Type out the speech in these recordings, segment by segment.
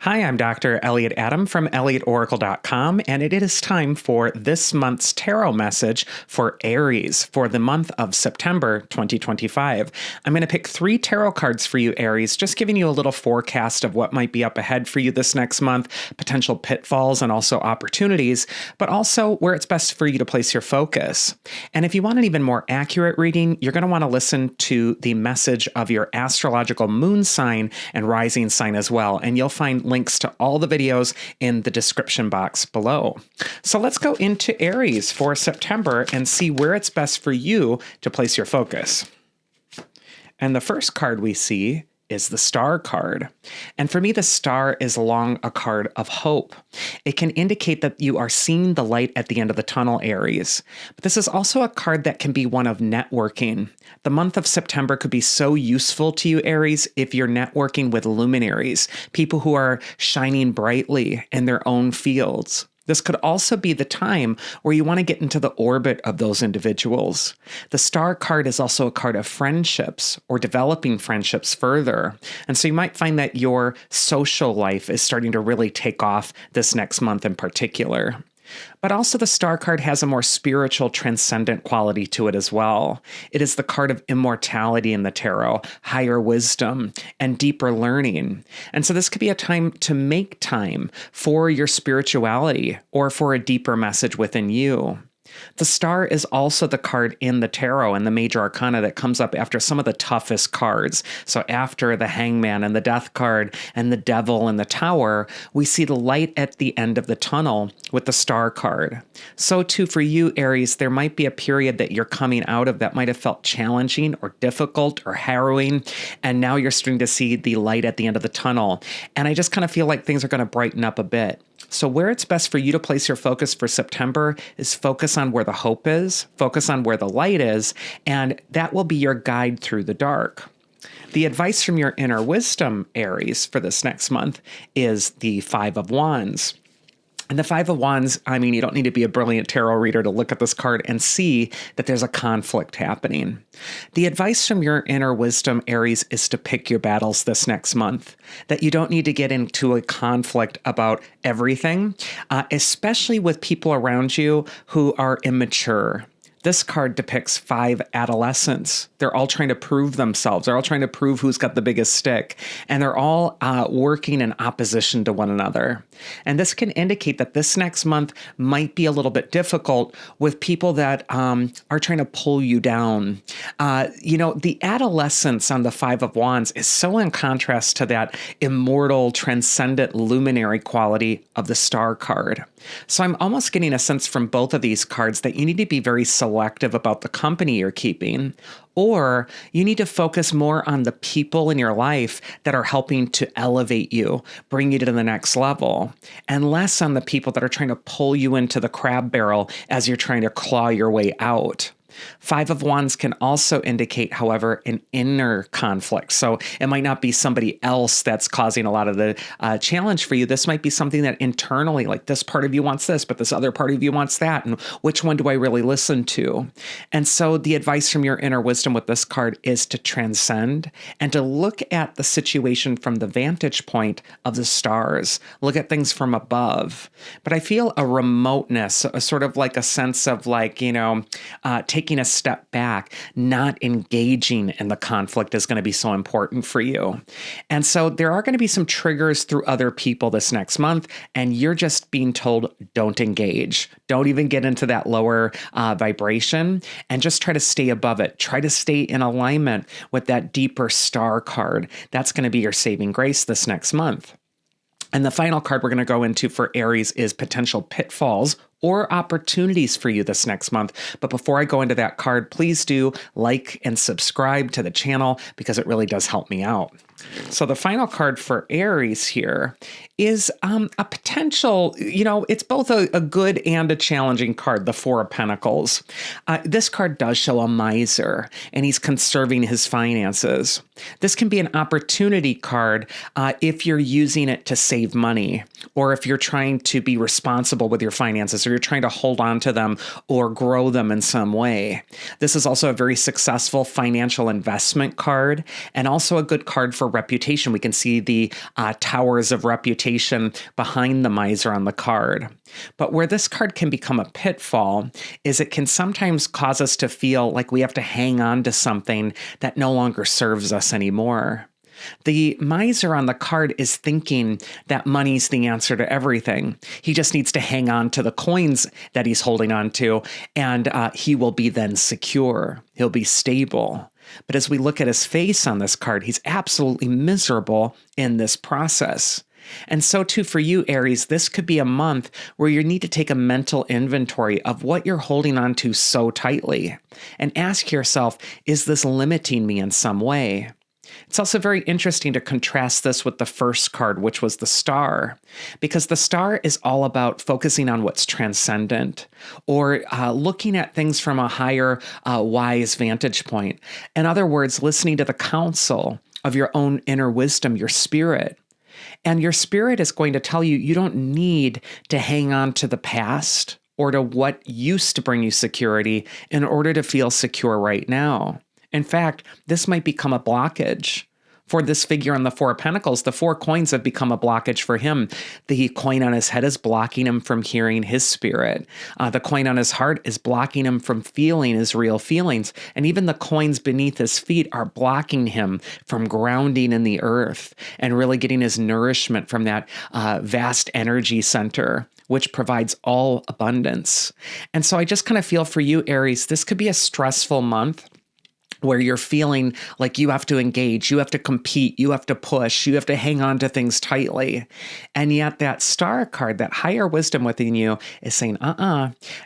Hi, I'm Dr. Elliot Adam from ElliotOracle.com, and it is time for this month's tarot message for Aries for the month of September 2025. I'm going to pick 3 tarot cards for you, Aries, just giving you a little forecast of what might be up ahead for you this next month, potential pitfalls and also opportunities, but also where it's best for you to place your focus. And if you want an even more accurate reading, you're going to want to listen to the message of your astrological moon sign and rising sign as well, and you'll find links to all the videos in the description box below. So let's go into Aries for September and see where it's best for you to place your focus. And the first card we see is the Star card. And for me, the Star is along a card of hope. It can indicate that you are seeing the light at the end of the tunnel, Aries. But this is also a card that can be one of networking. The month of September could be so useful to you, Aries, if you're networking with luminaries, people who are shining brightly in their own fields. This could also be the time where you want to get into the orbit of those individuals. The Star card is also a card of friendships or developing friendships further. And so you might find that your social life is starting to really take off this next month in particular. But also the Star card has a more spiritual, transcendent quality to it as well. It is the card of immortality in the tarot, higher wisdom, and deeper learning. And so this could be a time to make time for your spirituality or for a deeper message within you. The Star is also the card in the tarot and the major arcana that comes up after some of the toughest cards. So after the Hangman and the Death card and the Devil and the Tower, we see the light at the end of the tunnel with the Star card. So too for you, Aries, there might be a period that you're coming out of that might have felt challenging or difficult or harrowing, and now you're starting to see the light at the end of the tunnel. And I just kind of feel like things are going to brighten up a bit. So where it's best for you to place your focus for September is focus on where the hope is, focus on where the light is, and that will be your guide through the dark. The advice from your inner wisdom, Aries, for this next month is the 5 of Wands. And the 5 of Wands, I mean, you don't need to be a brilliant tarot reader to look at this card and see that there's a conflict happening. The advice from your inner wisdom, Aries, is to pick your battles this next month, that you don't need to get into a conflict about everything, especially with people around you who are immature. This card depicts 5 adolescents. They're all trying to prove themselves. They're all trying to prove who's got the biggest stick. And they're all working in opposition to one another. And this can indicate that this next month might be a little bit difficult with people that are trying to pull you down. The adolescence on the 5 of Wands is so in contrast to that immortal, transcendent, luminary quality of the Star card. So I'm almost getting a sense from both of these cards that you need to be very selective about the company you're keeping, or you need to focus more on the people in your life that are helping to elevate you, bring you to the next level, and less on the people that are trying to pull you into the crab barrel as you're trying to claw your way out. 5 of Wands can also indicate, however, an inner conflict. So it might not be somebody else that's causing a lot of the challenge for you. This might be something that internally, like this part of you wants this, but this other part of you wants that. And which one do I really listen to? And so the advice from your inner wisdom with this card is to transcend and to look at the situation from the vantage point of the stars, look at things from above. But I feel a remoteness, a sort of like a sense of like, taking a step back, not engaging in the conflict is going to be so important for you. And so there are going to be some triggers through other people this next month, and you're just being told, don't engage. Don't even get into that lower vibration, and just try to stay above it. Try to stay in alignment with that deeper Star card. That's going to be your saving grace this next month. And the final card we're going to go into for Aries is potential pitfalls or opportunities for you this next month. But before I go into that card, please do like and subscribe to the channel because it really does help me out. So the final card for Aries here is a potential, it's both a good and a challenging card, the 4 of Pentacles. This card does show a miser, and he's conserving his finances. This can be an opportunity card if you're using it to save money, or if you're trying to be responsible with your finances, or you're trying to hold on to them or grow them in some way. This is also a very successful financial investment card and also a good card for reputation. We can see the towers of reputation behind the miser on the card. But where this card can become a pitfall is it can sometimes cause us to feel like we have to hang on to something that no longer serves us anymore. The miser on the card is thinking that money's the answer to everything. He just needs to hang on to the coins that he's holding on to, and he will be then secure. He'll be stable. But as we look at his face on this card, he's absolutely miserable in this process. And so too for you, Aries, this could be a month where you need to take a mental inventory of what you're holding on to so tightly and ask yourself, is this limiting me in some way? It's also very interesting to contrast this with the first card, which was the Star, because the Star is all about focusing on what's transcendent or looking at things from a higher, wise vantage point. In other words, listening to the counsel of your own inner wisdom, your spirit. And your spirit is going to tell you you don't need to hang on to the past or to what used to bring you security in order to feel secure right now. In fact, this might become a blockage. For this figure on the Four of Pentacles, the four coins have become a blockage for him. The coin on his head is blocking him from hearing his spirit. The coin on his heart is blocking him from feeling his real feelings. And even the coins beneath his feet are blocking him from grounding in the earth and really getting his nourishment from that vast energy center, which provides all abundance. And so I just kind of feel for you, Aries, this could be a stressful month where you're feeling like you have to engage, you have to compete, you have to push, you have to hang on to things tightly. And yet that Star card, that higher wisdom within you is saying,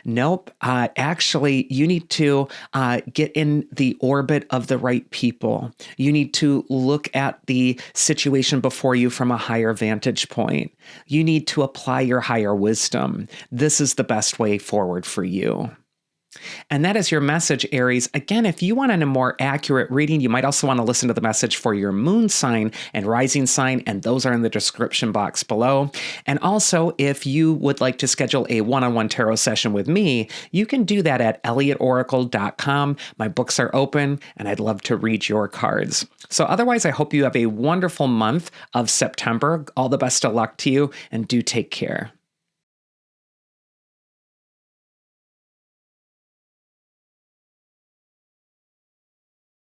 nope, actually, you need to get in the orbit of the right people. You need to look at the situation before you from a higher vantage point. You need to apply your higher wisdom. This is the best way forward for you. And that is your message, Aries. Again, if you want a more accurate reading, you might also want to listen to the message for your moon sign and rising sign, and those are in the description box below. And also, if you would like to schedule a one-on-one tarot session with me, you can do that at elliotoracle.com. My books are open, and I'd love to read your cards. So otherwise, I hope you have a wonderful month of September. All the best of luck to you, and do take care.